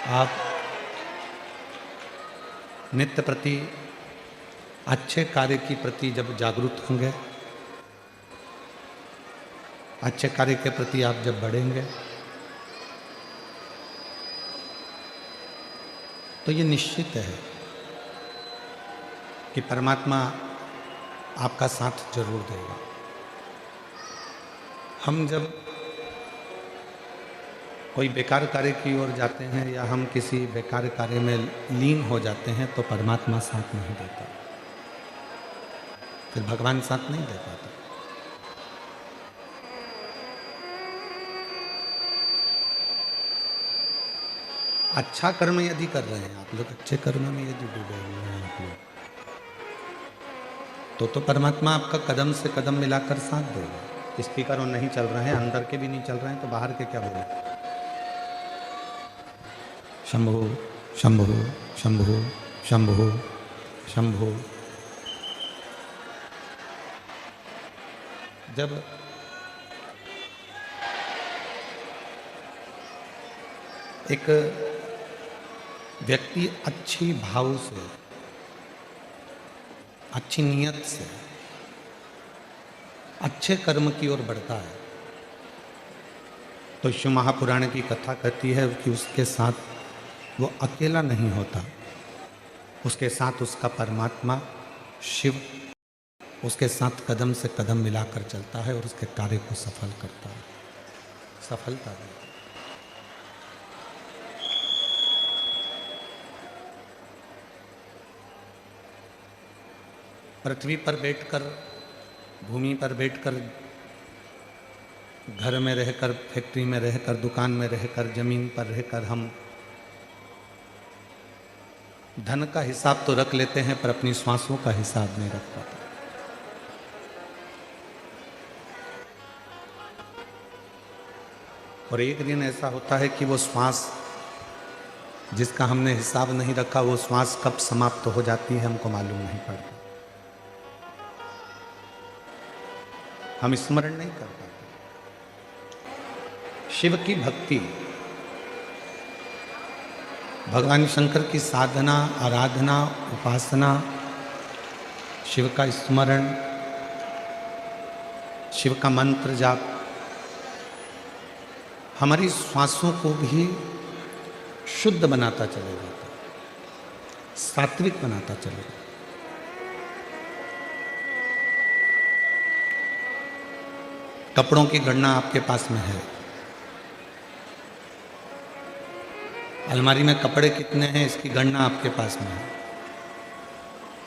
आप नित्य प्रति अच्छे कार्य की प्रति जब जागरूक होंगे, अच्छे कार्य के प्रति आप जब बढ़ेंगे, तो ये निश्चित है कि परमात्मा आपका साथ जरूर देगा। हम जब कोई बेकार कार्य की ओर जाते हैं या हम किसी बेकार कार्य में लीन हो जाते हैं तो परमात्मा साथ नहीं देता, फिर भगवान साथ नहीं दे पाता। अच्छा कर्म यदि कर रहे हैं आप लोग, अच्छे कर्म में यदि डूबे हुए हैं आप लोग, तो परमात्मा आपका कदम से कदम मिलाकर साथ देगा। स्पीकर और नहीं चल रहे हैं, अंदर के भी नहीं चल रहे हैं, तो बाहर के क्या बोले? शंभो शंभो शंभो शंभो शंभो। जब एक व्यक्ति अच्छी भाव से, अच्छी नीयत से अच्छे कर्म की ओर बढ़ता है, तो शिव महापुराण की कथा कहती है कि उसके साथ वो अकेला नहीं होता, उसके साथ उसका परमात्मा शिव उसके साथ कदम से कदम मिलाकर चलता है और उसके कार्य को सफल करता है, सफलता देता है। पृथ्वी पर बैठकर, भूमि पर बैठकर, घर में रहकर, फैक्ट्री में रहकर, दुकान में रहकर, जमीन पर रहकर हम धन का हिसाब तो रख लेते हैं पर अपनी श्वासों का हिसाब नहीं रख पाते। और एक दिन ऐसा होता है कि वो श्वास जिसका हमने हिसाब नहीं रखा, वो श्वास कब समाप्त हो जाती है हमको मालूम नहीं पड़ता, हम स्मरण नहीं कर पाते। शिव की भक्ति, भगवान शंकर की साधना, आराधना, उपासना, शिव का स्मरण, शिव का मंत्र जाप हमारी श्वासों को भी शुद्ध बनाता चलेगा, सात्विक बनाता चलेगा। कपड़ों की गणना आपके पास में है, अलमारी में कपड़े कितने हैं इसकी गणना आपके पास में है,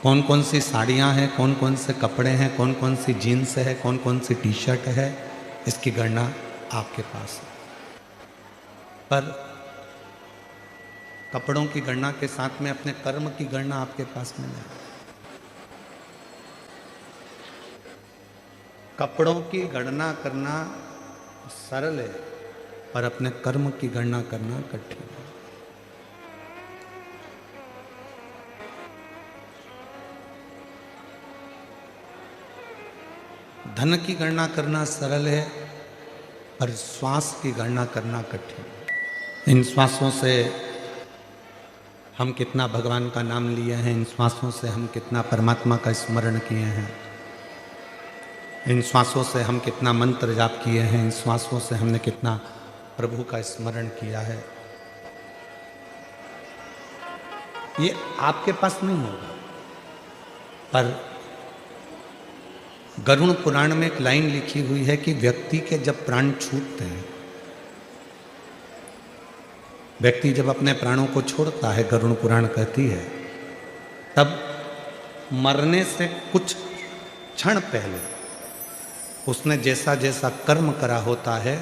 कौन कौन सी साड़ियाँ हैं, कौन कौन से कपड़े हैं, कौन कौन सी जीन्स है, कौन कौन सी टी शर्ट है, इसकी गणना आपके पास है। पर कपड़ों की गणना के साथ में अपने कर्म की गणना आपके पास में नहीं। कपड़ों की गणना करना सरल है पर अपने कर्म की गणना करना कठिन है। धन की गणना करना सरल है पर श्वास की गणना करना कठिन है। इन श्वासों से हम कितना भगवान का नाम लिए हैं, इन श्वासों से हम कितना परमात्मा का स्मरण किए हैं, इन श्वासों से हम कितना मंत्र जाप किए हैं, इन श्वासों से हमने कितना प्रभु का स्मरण किया है, ये आपके पास नहीं होगा। पर गरुड़ पुराण में एक लाइन लिखी हुई है कि व्यक्ति के जब प्राण छूटते हैं, व्यक्ति जब अपने प्राणों को छोड़ता है, गरुड़ पुराण कहती है, तब मरने से कुछ क्षण पहले उसने जैसा जैसा कर्म करा होता है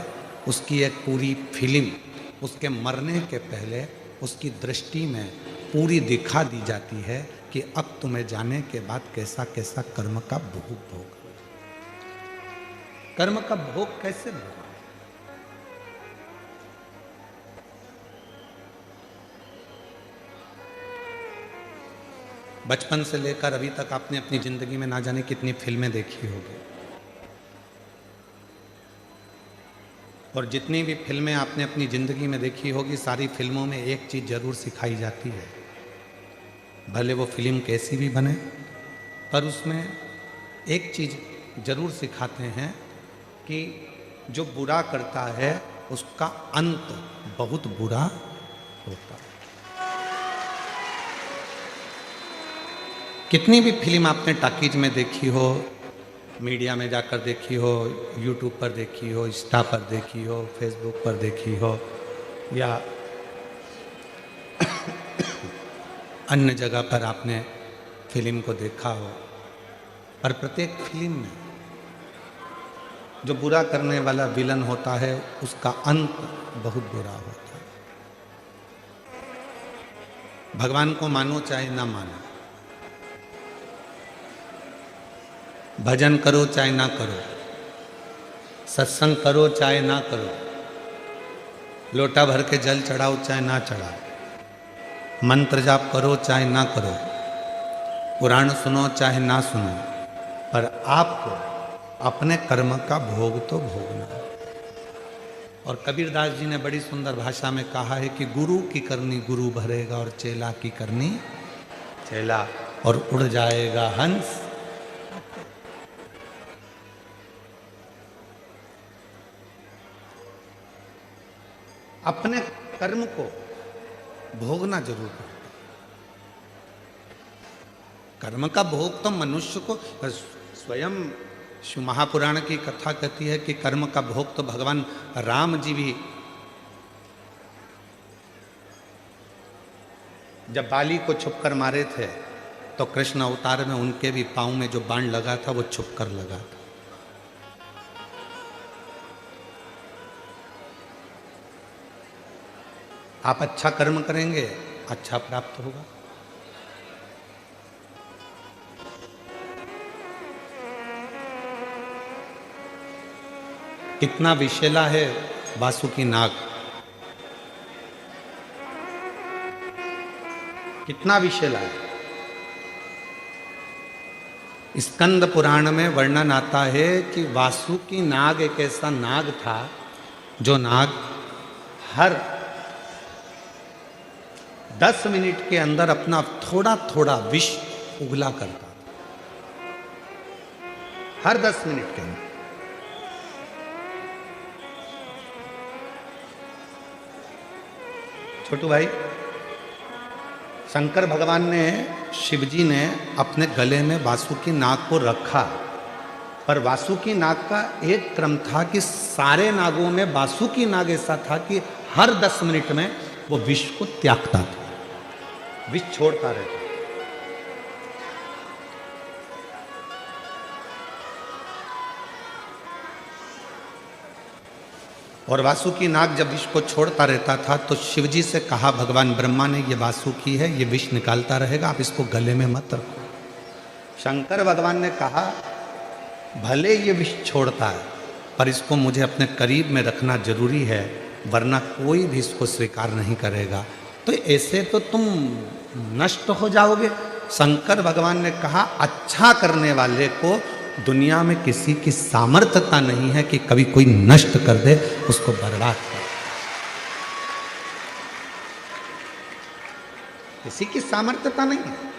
उसकी एक पूरी फिल्म उसके मरने के पहले उसकी दृष्टि में पूरी दिखा दी जाती है कि अब तुम्हें जाने के बाद कैसा कैसा कर्म का भोग, कर्म का भोग कैसे भोग। बचपन से लेकर अभी तक आपने अपनी जिंदगी में ना जाने कितनी फिल्में देखी होगी, और जितनी भी फिल्में आपने अपनी ज़िंदगी में देखी होगी, सारी फिल्मों में एक चीज़ ज़रूर सिखाई जाती है, भले वो फिल्म कैसी भी बने, पर उसमें एक चीज़ ज़रूर सिखाते हैं कि जो बुरा करता है उसका अंत बहुत बुरा होता है। कितनी भी फिल्म आपने टॉकीज में देखी हो, मीडिया में जाकर देखी हो, यूट्यूब पर देखी हो, इंस्टा पर देखी हो, फेसबुक पर देखी हो, या अन्य जगह पर आपने फिल्म को देखा हो, और प्रत्येक फिल्म में जो बुरा करने वाला विलन होता है उसका अंत बहुत बुरा होता है। भगवान को मानो चाहे ना मानो, भजन करो चाहे ना करो, सत्संग करो चाहे ना करो, लोटा भर के जल चढ़ाओ चाहे ना चढ़ाओ, मंत्र जाप करो चाहे ना करो, पुराण सुनो चाहे ना सुनो, पर आपको अपने कर्म का भोग तो भोगना है। और कबीरदास जी ने बड़ी सुंदर भाषा में कहा है कि गुरु की करनी गुरु भरेगा और चेला की करनी चेला, और उड़ जाएगा हंस। अपने कर्म को भोगना जरूर है। कर्म का भोग तो मनुष्य को स्वयं शिव महापुराण की कथा कहती है कि कर्म का भोग तो भगवान राम जी भी, जब बाली को छुपकर मारे थे तो कृष्ण अवतार में उनके भी पांव में जो बाण लगा था वो छुपकर लगा था। आप अच्छा कर्म करेंगे, अच्छा प्राप्त होगा। कितना विषैला है वासुकी नाग, कितना विषैला है। स्कंद पुराण में वर्णन आता है कि वासुकी नाग एक ऐसा नाग था जो नाग हर 10 मिनट के अंदर अपना थोड़ा थोड़ा विष उगला करता था, हर 10 मिनट के अंदर। छोटू भाई, शंकर भगवान ने, शिवजी ने अपने गले में वासुकी नाग को रखा, पर वासुकी नाग का एक क्रम था कि सारे नागों में वासुकी नाग ऐसा था कि हर 10 मिनट में वो विष को त्यागता था, विष छोड़ता रहता। और वासुकी नाग जब विष को छोड़ता रहता था तो शिवजी से कहा भगवान ब्रह्मा ने, ये वासुकी है, ये विष निकालता रहेगा, आप इसको गले में मत रखो। शंकर भगवान ने कहा भले ये विष छोड़ता है पर इसको मुझे अपने करीब में रखना जरूरी है, वरना कोई भी इसको स्वीकार नहीं करेगा, तो ऐसे तो तुम नष्ट हो जाओगे। शंकर भगवान ने कहा अच्छा करने वाले को दुनिया में किसी की सामर्थ्यता नहीं है कि कभी कोई नष्ट कर दे, उसको बर्बाद कर, किसी की सामर्थ्यता नहीं है।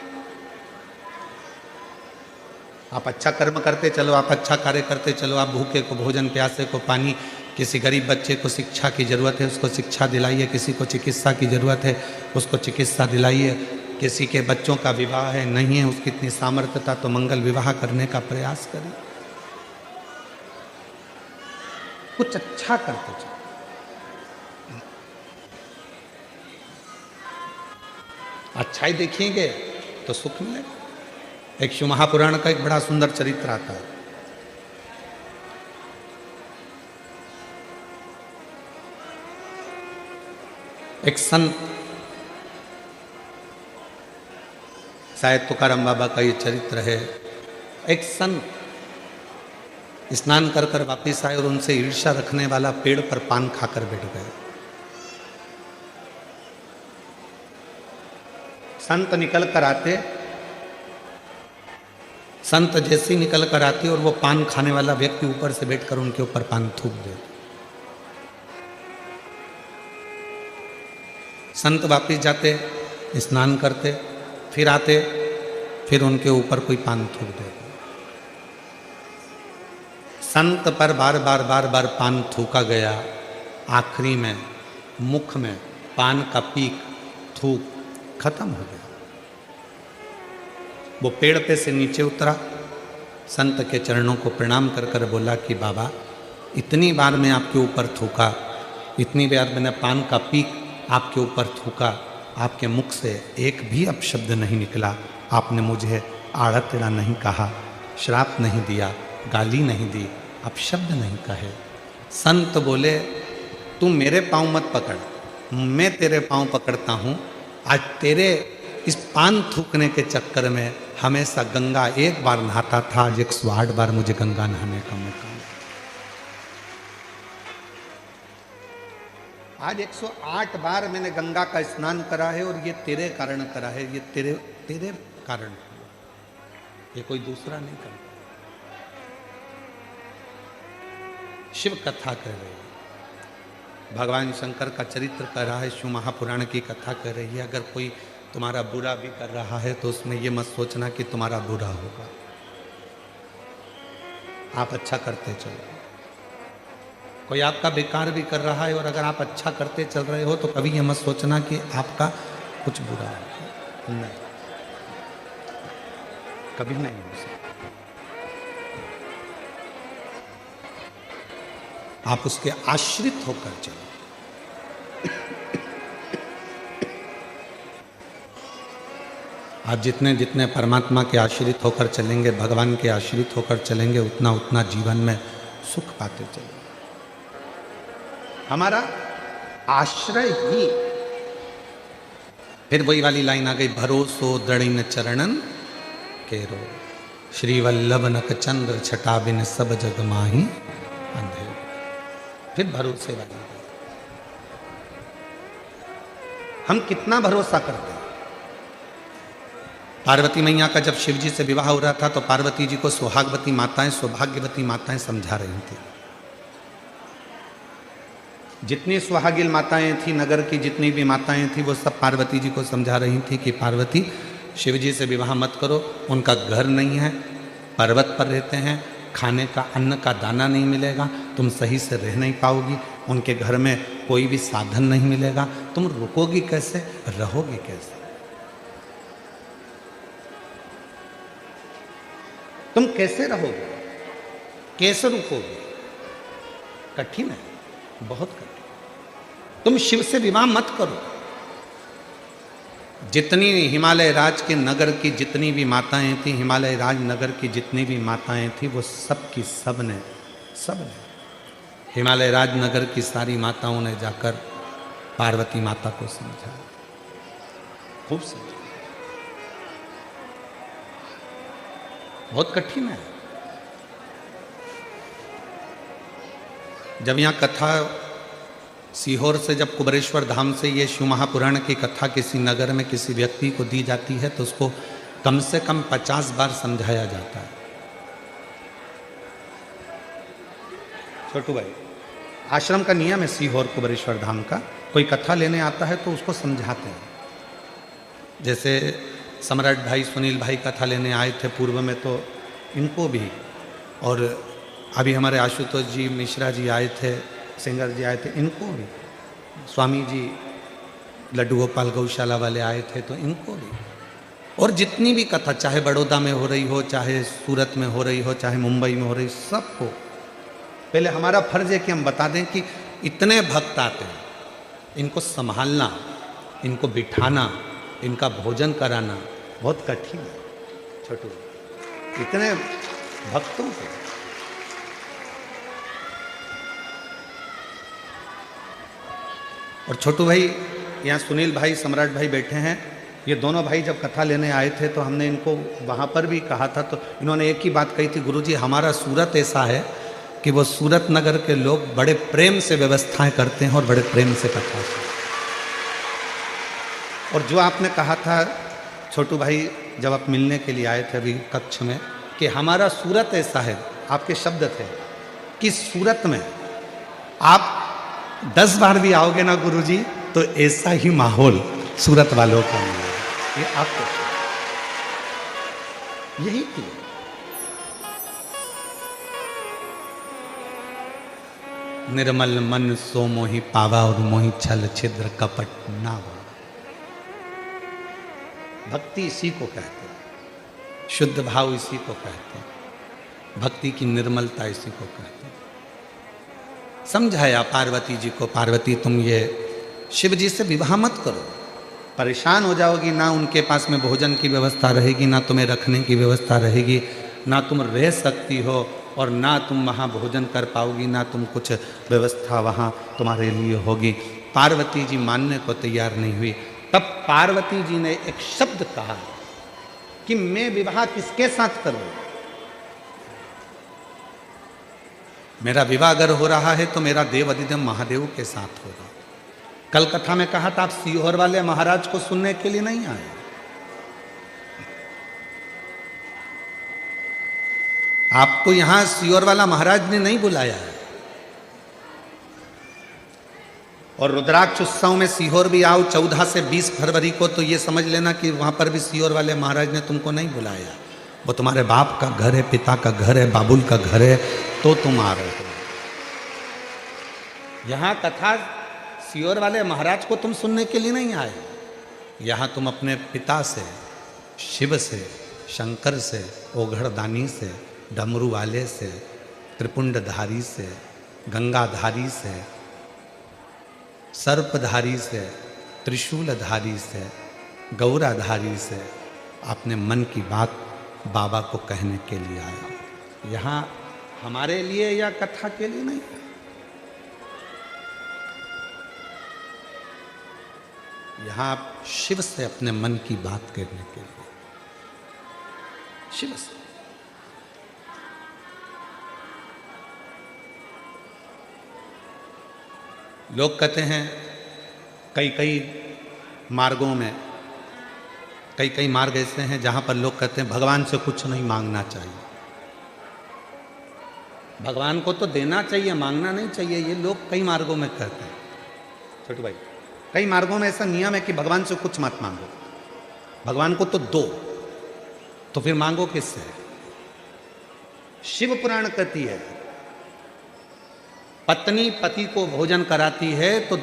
आप अच्छा कर्म करते चलो, आप अच्छा कार्य करते चलो, आप भूखे को भोजन, प्यासे को पानी, किसी गरीब बच्चे को शिक्षा की जरूरत है उसको शिक्षा दिलाइए, किसी को चिकित्सा की जरूरत है उसको चिकित्सा दिलाइए, किसी के बच्चों का विवाह है, नहीं है उसकी इतनी सामर्थ्यता तो मंगल विवाह करने का प्रयास करिए। कुछ अच्छा करते चलो। अच्छाई देखेंगे तो सुख मिलेगा। एक शिव महापुराण का एक बड़ा सुंदर चरित्र आता है। एक संत, शायद तुकाराम बाबा का ये चरित्र है, एक संत स्नान कर कर वापिस आए और उनसे ईर्ष्या रखने वाला पेड़ पर पान खाकर बैठ गए। संत निकल कर आते, संत जैसे ही निकल कर आते और वो पान खाने वाला व्यक्ति ऊपर से बैठकर उनके ऊपर पान थूक देते। संत वापिस जाते, स्नान करते, फिर आते, फिर उनके ऊपर कोई पान थूक देते। संत पर बार बार बार बार पान थूका गया, आखिरी में मुख में पान का पीक थूक खत्म हो गया। वो पेड़ पे से नीचे उतरा, संत के चरणों को प्रणाम कर कर बोला कि बाबा, इतनी बार मैं आपके ऊपर थूका, इतनी बार मैंने पान का पीक आपके ऊपर थूका, आपके मुख से एक भी अपशब्द नहीं निकला, आपने मुझे आड़ा टेढ़ा नहीं कहा, श्राप नहीं दिया, गाली नहीं दी, अपशब्द नहीं कहे। संत बोले तू मेरे पाँव मत पकड़, मैं तेरे पाँव पकड़ता हूँ। आज तेरे इस पान थूकने के चक्कर में हमेशा गंगा एक बार नहाता था, आज 108 बार मुझे गंगा नहाने का मौका मिला। आज 108 बार मैंने गंगा का स्नान करा है, और ये तेरे कारण करा है, ये तेरे कारण, ये कोई दूसरा नहीं करता। शिव कथा कह रही है, भगवान शंकर का चरित्र कह रहा है, शिव महापुराण की कथा कह रही है। अगर कोई तुम्हारा बुरा भी कर रहा है तो उसमें ये मत सोचना कि तुम्हारा बुरा होगा, आप अच्छा करते चलो। कोई आपका बेकार भी कर रहा है, और अगर आप अच्छा करते चल रहे हो तो कभी ये मत सोचना कि आपका कुछ बुरा होगा, नहीं, कभी नहीं हो सकता। आप उसके आश्रित होकर चलो। आप जितने जितने परमात्मा के आश्रित होकर चलेंगे, भगवान के आश्रित होकर चलेंगे, उतना उतना जीवन में सुख पाते चलेंगे। हमारा आश्रय ही, फिर वही वाली लाइन आ गई, भरोसो दृढ़ चरणन केरो, श्री वल्लभ नक चंद्र छटा बिन सब जग माही अंधेरो। फिर भरोसे वाली, हम कितना भरोसा करते हैं। पार्वती मैया का जब शिव जी से विवाह हो रहा था तो पार्वती जी को सुहागवती माताएं, सौभाग्यवती माताएं समझा रही थी। जितनी सुहागिल माताएं थी, नगर की जितनी भी माताएं थी, वो सब पार्वती जी को समझा रही थी कि पार्वती, शिव जी से विवाह मत करो, उनका घर नहीं है, पर्वत पर रहते हैं, खाने का अन्न का दाना नहीं मिलेगा, तुम सही से रह नहीं पाओगी, उनके घर में कोई भी साधन नहीं मिलेगा, तुम रुकोगी कैसे, रहोगी कैसे, तुम कैसे रहोगे, कैसे रुकोगे। कठिन है, बहुत कठिन। तुम शिव से विवाह मत करो। जितनी हिमालय राज के नगर की जितनी भी माताएं थी, हिमालय राज नगर की जितनी भी माताएं थी, वो सब की सब ने हिमालय राज नगर की सारी माताओं ने जाकर पार्वती माता को समझाया, खूब समझाया। बहुत कठिन है। जब यहाँ कथा सीहोर से, जब कुबरेश्वर धाम से ये शिव महापुराण की कथा किसी नगर में किसी व्यक्ति को दी जाती है तो उसको कम से कम 50 बार समझाया जाता है। छोटू भाई, आश्रम का नियम है सीहोर कुबरेश्वर धाम का, कोई कथा लेने आता है तो उसको समझाते हैं। जैसे सम्राट भाई सुनील भाई कथा लेने आए थे पूर्व में, तो इनको भी, और अभी हमारे आशुतोष जी मिश्रा जी आए थे, सिंगर जी आए थे, इनको भी, स्वामी जी लड्डू गोपाल गौशाला वाले आए थे, तो इनको भी। और जितनी भी कथा, चाहे बड़ौदा में हो रही हो, चाहे सूरत में हो रही हो, चाहे मुंबई में हो रही, सबको पहले हमारा फर्ज है कि हम बता दें कि इतने भक्त आते हैं, इनको संभालना, इनको बिठाना, इनका भोजन कराना बहुत कठिन है। छोटू, इतने भक्तों को, और छोटू भाई, यहाँ सुनील भाई, सम्राट भाई बैठे हैं, ये दोनों भाई जब कथा लेने आए थे तो हमने इनको वहाँ पर भी कहा था, तो इन्होंने एक ही बात कही थी, गुरुजी हमारा सूरत ऐसा है कि वो सूरत नगर के लोग बड़े प्रेम से व्यवस्थाएं करते हैं और बड़े प्रेम से कथा से। और जो आपने कहा था छोटू भाई, जब आप मिलने के लिए आए थे अभी कक्ष में, कि हमारा सूरत ऐसा है, आपके शब्द थे कि सूरत में आप 10 बार भी आओगे ना गुरुजी, तो ऐसा ही माहौल सूरत वालों का मिला। ये आपको यही किया। निर्मल मन सो मोहि पावा और मोहि छल छिद्र कपट ना हो। भक्ति इसी को कहते हैं, शुद्ध भाव इसी को कहते हैं, भक्ति की निर्मलता इसी को कहते हैं। समझाया पार्वती जी को, पार्वती तुम ये शिव जी से विवाह मत करो, परेशान हो जाओगी, ना उनके पास में भोजन की व्यवस्था रहेगी, ना तुम्हें रखने की व्यवस्था रहेगी, ना तुम रह सकती हो और ना तुम वहाँ भोजन कर पाओगी, ना तुम कुछ व्यवस्था वहाँ तुम्हारे लिए होगी। पार्वती जी मानने को तैयार नहीं हुई। तब पार्वती जी ने एक शब्द कहा कि मैं विवाह किसके साथ करूं? मेरा विवाह अगर हो रहा है तो मेरा देव अधिदेव महादेव के साथ होगा। कल कथा में कहा था आप सीहोर वाले महाराज को सुनने के लिए नहीं आए, आपको यहां सीहोर वाला महाराज ने नहीं बुलाया है। और रुद्राक्ष उत्सव में सीहोर भी आओ 14 से 20 फरवरी को, तो ये समझ लेना कि वहां पर भी सीहोर वाले महाराज ने तुमको नहीं बुलाया। वो तुम्हारे बाप का घर है, पिता का घर है, बाबुल का घर है, तो तुम आ रहे हो। यहां कथा सीहोर वाले महाराज को तुम सुनने के लिए नहीं आए, यहां तुम अपने पिता से, शिव से, शंकर से, ओघड़दानी से, डमरू वाले से, त्रिपुंडधारी से, गंगाधारी से, सर्पधारी से, त्रिशूलधारी से, गौराधारी से अपने मन की बात बाबा को कहने के लिए आया। यहाँ हमारे लिए या कथा के लिए नहीं, यहाँ आप शिव से अपने मन की बात कहने के लिए, शिव से। लोग कहते हैं कई कई मार्गों में, कई कई मार्ग ऐसे हैं जहां पर लोग कहते हैं भगवान से कुछ नहीं मांगना चाहिए, भगवान को तो देना चाहिए, मांगना नहीं चाहिए। ये लोग कई मार्गों में कहते हैं। छोटू भाई, कई मार्गों में ऐसा नियम है कि भगवान से कुछ मत मांगो, भगवान को तो दो, तो फिर मांगो किससे? शिव पुराण कहती है पत्नी पति को भोजन कराती है तो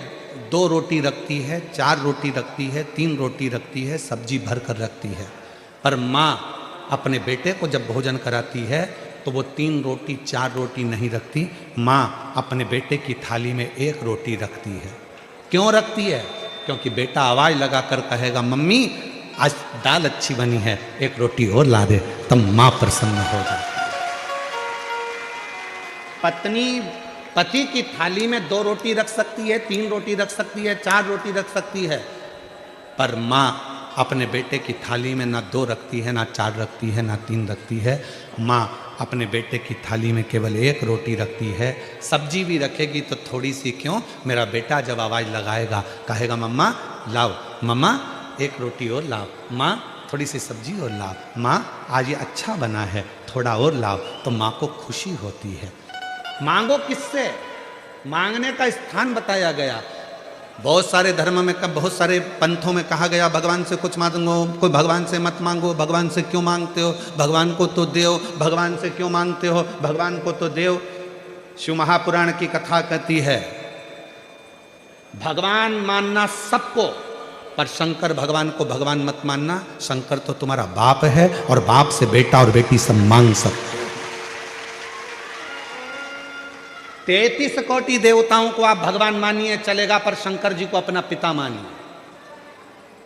2 रोटी रखती है, 4 रोटी रखती है, 3 रोटी रखती है, सब्जी भर कर रखती है। पर माँ अपने बेटे को जब भोजन कराती है तो वो 3 रोटी 4 रोटी नहीं रखती, माँ अपने बेटे की थाली में 1 रोटी रखती है। क्यों रखती है? क्योंकि बेटा आवाज लगाकर कहेगा मम्मी आज दाल अच्छी बनी है, 1 रोटी और ला दे, तब माँ प्रसन्न हो जाती। पत्नी पति की थाली में 2 रोटी रख सकती है, 3 रोटी रख सकती है, 4 रोटी रख सकती है, पर माँ अपने बेटे की थाली में ना 2 रखती है, ना 4 रखती है, ना 3 रखती है। माँ अपने बेटे की थाली में केवल 1 रोटी रखती है। सब्जी भी रखेगी तो थोड़ी सी, क्यों? मेरा बेटा जब आवाज़ लगाएगा कहेगा मम्मा लाओ, मम्मा 1 रोटी और लाओ, माँ थोड़ी सी सब्जी और लाओ, माँ आज ये अच्छा बना है थोड़ा और लाओ, तो माँ को खुशी होती है। मांगो किससे? मांगने का स्थान बताया गया। बहुत सारे धर्म में, बहुत सारे पंथों में कहा गया भगवान से कुछ मांगो, कोई भगवान से मत मांगो, भगवान से क्यों मांगते हो, भगवान को तो देव, भगवान से क्यों मांगते हो, भगवान को तो देव। शिव महापुराण की कथा कहती है भगवान मानना सबको, पर शंकर भगवान को भगवान मत मानना। शंकर तो तुम्हारा बाप है और बाप से बेटा और बेटी सब मांग सकते। 33 कोटि देवताओं को आप भगवान मानिए चलेगा, पर शंकर जी को अपना पिता मानिए,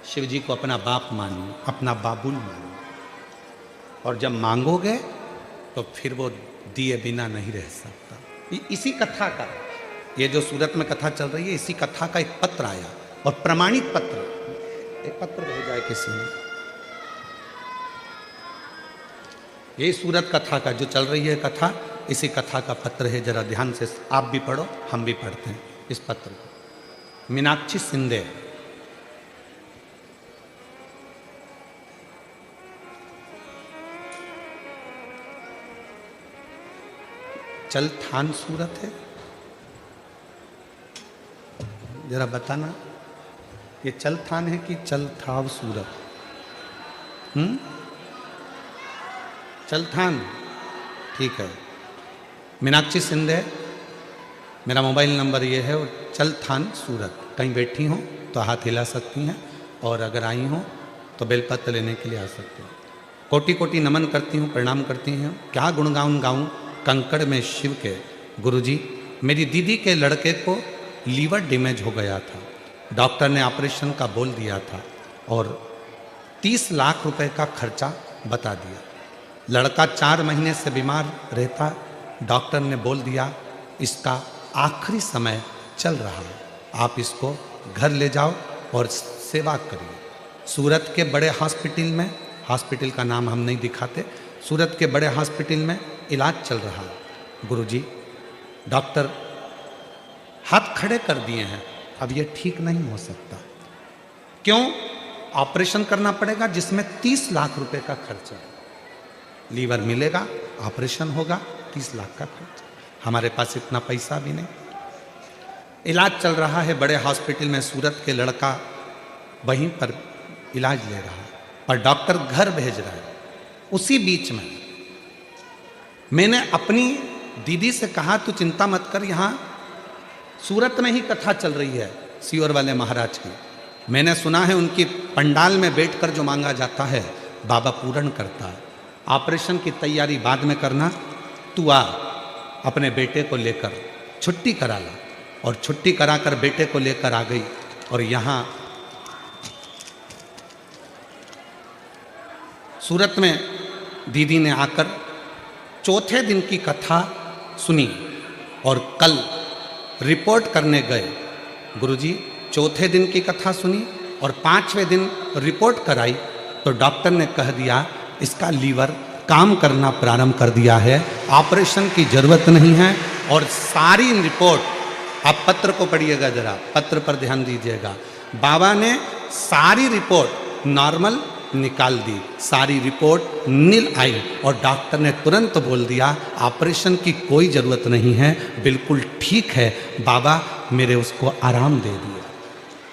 शिव जी को अपना बाप मानिए, अपना बाबुल मानिए। और जब मांगोगे तो फिर वो दिए बिना नहीं रह सकता। इसी कथा का, ये जो सूरत में कथा चल रही है, इसी कथा का एक पत्र आया, और प्रमाणित पत्र, एक पत्र भेजा है किसी ने। यही सूरत कथा का जो चल रही है कथा, इसी कथा का पत्र है। जरा ध्यान से आप भी पढ़ो, हम भी पढ़ते हैं इस पत्र को। मीनाक्षी सिंधे, चलथान सूरत है, जरा बताना ये चलथान है कि चलथाव सूरत? चलथान, ठीक है। मीनाक्षी सिंधे, मेरा मोबाइल नंबर ये है, और चलथान सूरत। कहीं बैठी हो तो हाथ हिला सकती हैं, और अगर आई हो तो बेलपत्र लेने के लिए आ सकते हो। कोटि कोटि नमन करती हूँ, प्रणाम करती हूँ। क्या गुणगान गाऊं कंकड़ में शिव के। गुरुजी, मेरी दीदी के लड़के को लीवर डैमेज हो गया था, डॉक्टर ने ऑपरेशन का बोल दिया था, और 30 लाख रुपए का खर्चा बता दिया। लड़का 4 महीने से बीमार रहता, डॉक्टर ने बोल दिया इसका आखिरी समय चल रहा है, आप इसको घर ले जाओ और सेवा करिए। सूरत के बड़े हॉस्पिटल में, हॉस्पिटल का नाम हम नहीं दिखाते, सूरत के बड़े हॉस्पिटल में इलाज चल रहा है। गुरुजी, डॉक्टर हाथ खड़े कर दिए हैं, अब ये ठीक नहीं हो सकता। क्यों? ऑपरेशन करना पड़ेगा जिसमें 30 लाख रुपए का खर्चा है। लीवर मिलेगा, ऑपरेशन होगा, 30 लाख का खर्चा। हमारे पास इतना पैसा भी नहीं। इलाज चल रहा है बड़े हॉस्पिटल में, सूरत के लड़का वहीं पर इलाज ले रहा है, पर डॉक्टर घर भेज रहा है। उसी बीच में मैंने अपनी दीदी से कहा तू चिंता मत कर, यहाँ सूरत में ही कथा चल रही है सियोर वाले महाराज की। मैंने सुना है उनकी पंडाल में बैठकर जो मांगा जाता है बाबा पूर्ण करता है। ऑपरेशन की तैयारी बाद में करना, तू आ अपने बेटे को लेकर छुट्टी करा ला। और छुट्टी कराकर बेटे को लेकर आ गई, और यहाँ सूरत में दीदी ने आकर चौथे दिन की कथा सुनी, और कल रिपोर्ट करने गए। गुरुजी, चौथे दिन की कथा सुनी और 5वें दिन रिपोर्ट कराई तो डॉक्टर ने कह दिया इसका लीवर काम करना प्रारंभ कर दिया है, ऑपरेशन की जरूरत नहीं है। और सारी रिपोर्ट, आप पत्र को पढ़िएगा जरा, पत्र पर ध्यान दीजिएगा। बाबा ने सारी रिपोर्ट नॉर्मल निकाल दी, सारी रिपोर्ट नील आई, और डॉक्टर ने तुरंत बोल दिया ऑपरेशन की कोई ज़रूरत नहीं है, बिल्कुल ठीक है बाबा, मेरे उसको आराम दे दिया।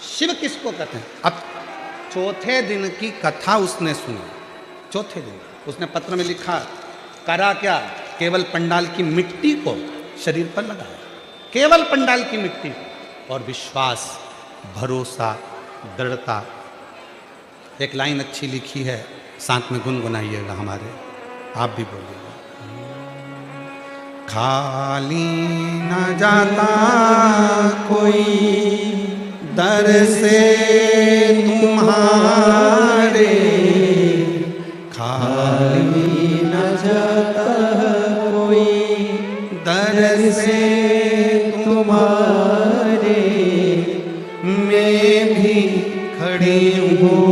शिव किसको कहते हैं? अब चौथे दिन की कथा उसने सुनी, चौथे दिन उसने पत्र में लिखा, करा क्या? केवल पंडाल की मिट्टी को शरीर पर लगाया, केवल पंडाल की मिट्टी, और विश्वास, भरोसा, दृढ़ता। एक लाइन अच्छी लिखी है, साथ में गुनगुनाइएगा हमारे, आप भी बोलिएगा। खाली न जाता कोई दर से तुम्हारे, खाली न जाता कोई दर से तुम्हारे, मैं भी खड़ी हूँ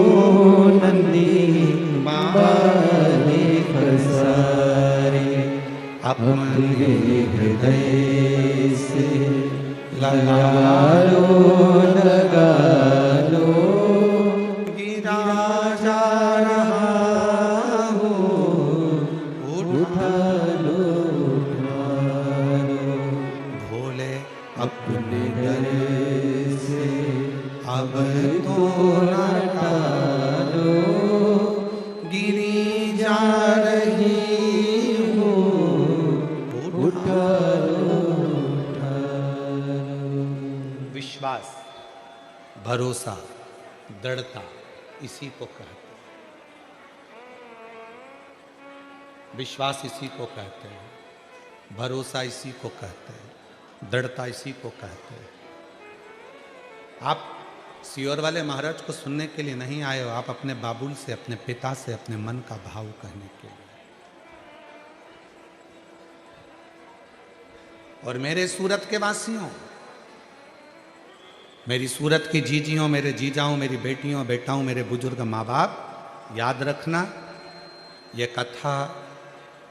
नंदी बाले खसारे, अपने हृदय से लगा लो, गिरा जा रहा हूँ, उठा लो, भोले अपने दर से अब तो न टालो, गिरी जा रही हूँ, उठा लो। विश्वास, भरोसा, दृढ़ता, इसी को कहते हैं। विश्वास इसी को कहते हैं, भरोसा इसी को कहते हैं, दृढ़ता इसी को कहते हैं। आप सियोर वाले महाराज को सुनने के लिए नहीं आए हो, आप अपने बाबुल से, अपने पिता से अपने मन का भाव कहने के लिए। और मेरे सूरत के वासियों, मेरी सूरत की जीजियों, मेरे जीजाओं, मेरी बेटियों, बेटाओं, मेरे बुजुर्ग माँ बाप, याद रखना ये कथा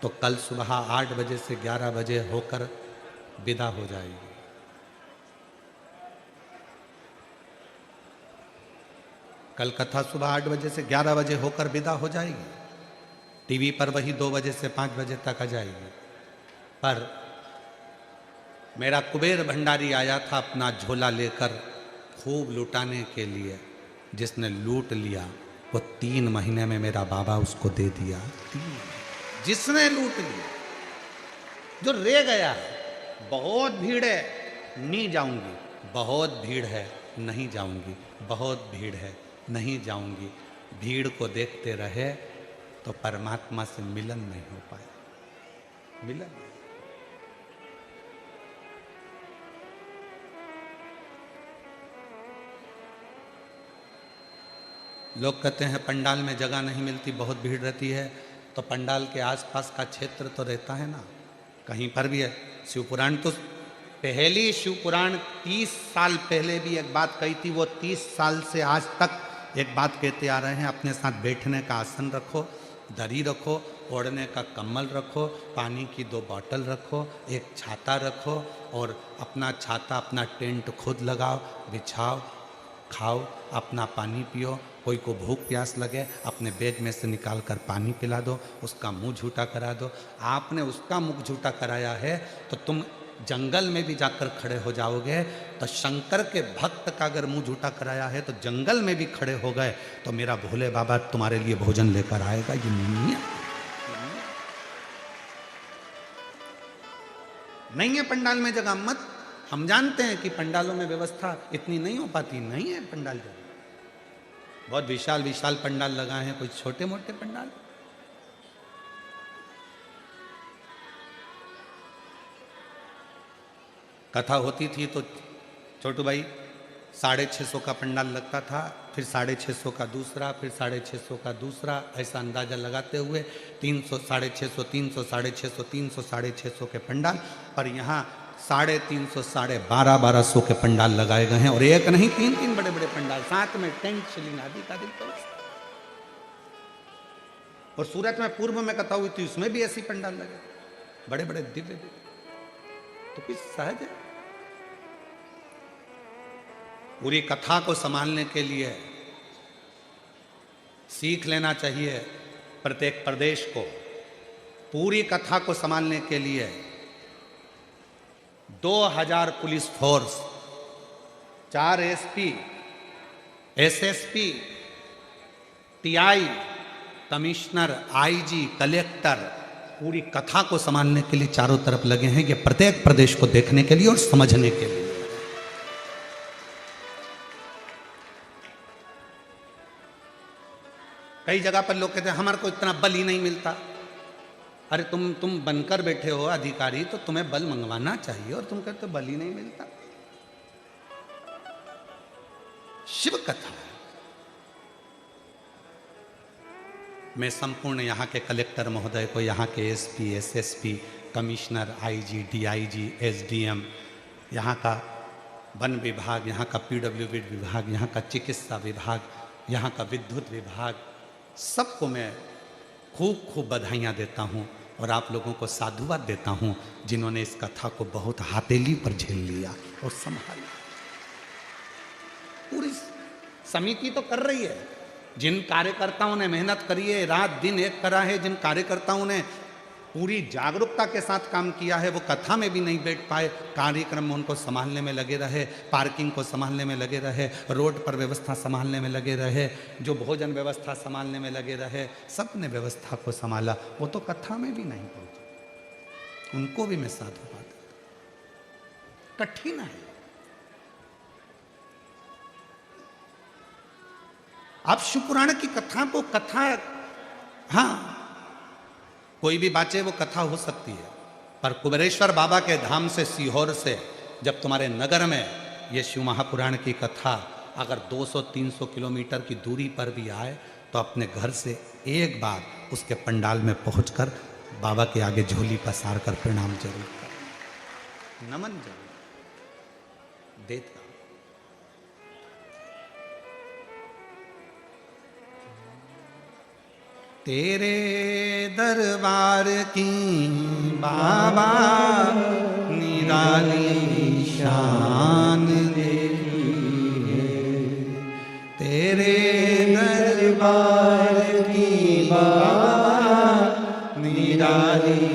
तो कल सुबह 8 बजे से 11 बजे होकर विदा हो जाएगी। कल कथा सुबह 8 बजे से 11 बजे होकर विदा हो जाएगी। टीवी पर वही 2 बजे से 5 बजे तक आ जाएगी। पर मेरा कुबेर भंडारी आया था अपना झोला लेकर खूब लुटाने के लिए, जिसने लूट लिया वो 3 महीने में मेरा बाबा उसको दे दिया। जिसने लूट लिया, जो रह गया है, बहुत भीड़ है नहीं जाऊंगी, बहुत भीड़ है नहीं जाऊंगी, बहुत भीड़ है नहीं जाऊंगी, भीड़ को देखते रहे तो परमात्मा से मिलन नहीं हो पाया। मिलन लोग कहते हैं पंडाल में जगह नहीं मिलती, बहुत भीड़ रहती है, तो पंडाल के आसपास का क्षेत्र तो रहता है ना, कहीं पर भी है। शिवपुराण तो पहली शिवपुराण 30 साल पहले भी एक बात कही थी, वो 30 साल से आज तक एक बात कहते आ रहे हैं, अपने साथ बैठने का आसन रखो, दरी रखो, ओढ़ने का कम्बल रखो, पानी की 2 बॉटल रखो, एक छाता रखो, और अपना छाता अपना टेंट खुद लगाओ, बिछाओ, खाओ, अपना पानी पियो। कोई को भूख प्यास लगे अपने बैग में से निकाल कर पानी पिला दो, उसका मुंह झूठा करा दो। आपने उसका मुंह झूठा कराया है तो तुम जंगल में भी जाकर खड़े हो जाओगे, तो शंकर के भक्त का अगर मुंह झूठा कराया है तो जंगल में भी खड़े हो गए तो मेरा भोले बाबा तुम्हारे लिए भोजन लेकर आएगा। ये नहीं है पंडाल में जगह मत। हम जानते हैं कि पंडालों में व्यवस्था इतनी नहीं हो पाती, नहीं है पंडाल जगह, बहुत विशाल विशाल पंडाल लगाए हैं, कोई छोटे मोटे पंडाल। कथा होती थी तो छोटू भाई 650 का पंडाल लगता था, फिर 650 का दूसरा, फिर 650 का दूसरा, ऐसा अंदाजा लगाते हुए 300, 650, 300, 650, 300, 650 के पंडाल। पर यहाँ 350, 1250 के पंडाल लगाए गए हैं, और एक नहीं 3 बड़े बड़े पंडाल, साथ में टेंट शिलिंग आदि का व्यवस्था। और सूरत में पूर्व में कथा हुई थी, उसमें भी ऐसी पंडाल लगे, बड़े बड़े दिव्य दिव्य। तो कुछ सहज है। पूरी कथा को संभालने के लिए सीख लेना चाहिए प्रत्येक प्रदेश को। पूरी कथा को संभालने के लिए 2000 police force, 4 SP, SSP, TI, commissioner, IG, collector, पूरी कथा को संभालने के लिए चारों तरफ लगे हैं, ये प्रत्येक प्रदेश को देखने के लिए और समझने के लिए। कई जगह पर लोग कहते हैं हमारे को इतना बल ही नहीं मिलता। अरे तुम बनकर बैठे हो अधिकारी, तो तुम्हें बल मंगवाना चाहिए, और तुम कहते हो बल ही नहीं मिलता। शिव कथा। मैं संपूर्ण यहाँ के कलेक्टर महोदय को, यहाँ के SP, SSP, commissioner, IG, DIG, SDM, यहाँ का वन विभाग, यहाँ का पीडब्ल्यूडी विभाग, यहाँ का चिकित्सा विभाग, यहाँ का विद्युत विभाग, सबको मैं खूब खूब बधाइयाँ देता हूँ, और आप लोगों को साधुवाद देता हूँ जिन्होंने इस कथा को बहुत हथेली पर झेल लिया और संभाला। पूरी समिति तो कर रही है, जिन कार्यकर्ताओं ने मेहनत करी है, रात दिन एक करा है, जिन कार्यकर्ताओं ने पूरी जागरूकता के साथ काम किया है, वो कथा में भी नहीं बैठ पाए, कार्यक्रम में उनको संभालने में लगे रहे, पार्किंग को संभालने में लगे रहे, रोड पर व्यवस्था संभालने में लगे रहे, जो भोजन व्यवस्था संभालने में लगे रहे, सबने व्यवस्था को संभाला। वो तो कथा में भी नहीं पहुंचे, उनको भी मैं साधुवाद देता। कठिन है। आप शिवपुराण की कथा को हाँ, कोई भी बाचे वो कथा हो सकती है, पर कुबेरेश्वर बाबा के धाम से, सीहोर से जब तुम्हारे नगर में ये शिव महापुराण की कथा अगर 200-300 किलोमीटर की दूरी पर भी आए, तो अपने घर से एक बार उसके पंडाल में पहुंचकर बाबा के आगे झोली पसार कर प्रणाम जरूर कर, नमन जरूर देता। तेरे दरबार की बाबा निराली शान देखी है, तेरे दरबार की बाबा निराली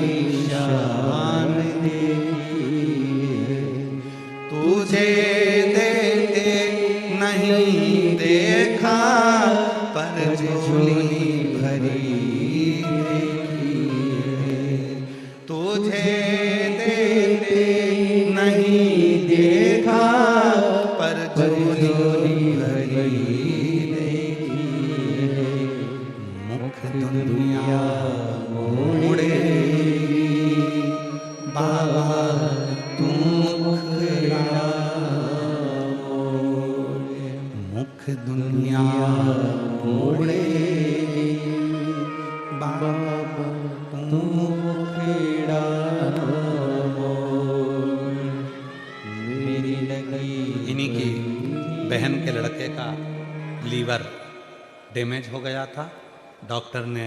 शान देखी है, तुझे देखे नहीं देखा पर झोली भरी तुझे देते नहीं देखा, पर झोली भरी मुख दुनिया मोड़े बाबा तू मुखड़ा मुख दुनिया मोड़े बाबा तू मुखड़ा मेरी लगी। इन्हीं की बहन के लड़के का लीवर डैमेज हो गया था, डॉक्टर ने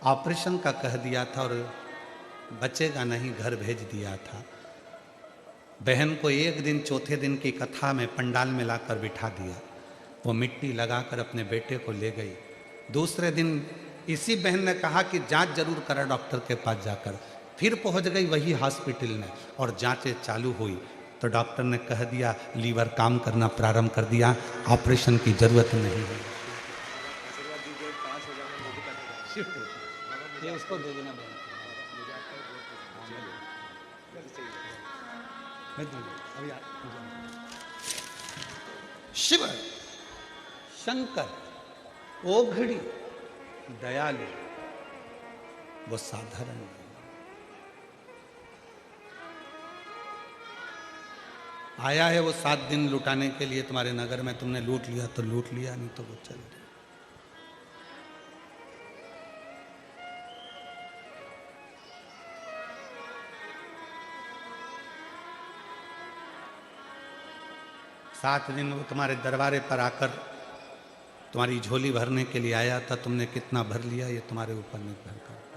ऑपरेशन का कह दिया था और बचेगा नहीं, घर भेज दिया था। बहन को एक दिन चौथे दिन की कथा में पंडाल में लाकर बिठा दिया, वो मिट्टी लगाकर अपने बेटे को ले गई। दूसरे दिन इसी बहन ने कहा कि जांच जरूर करा डॉक्टर के पास जाकर, फिर पहुंच गई वही हॉस्पिटल में और जांचें चालू हुई तो डॉक्टर ने कह दिया लीवर काम करना प्रारंभ कर दिया, ऑपरेशन की जरूरत नहीं है। ये उसको दे देना शिव शंकर ओघड़ी दयालु, वो साधारण नहीं। आया है वो 7 दिन लुटाने के लिए तुम्हारे नगर में, तुमने लूट लिया तो लूट लिया, नहीं तो वो चल गया। सात दिन वो तुम्हारे दरबारे पर आकर तुम्हारी झोली भरने के लिए आया था, तुमने कितना भर लिया ये तुम्हारे ऊपर निर्भर करता।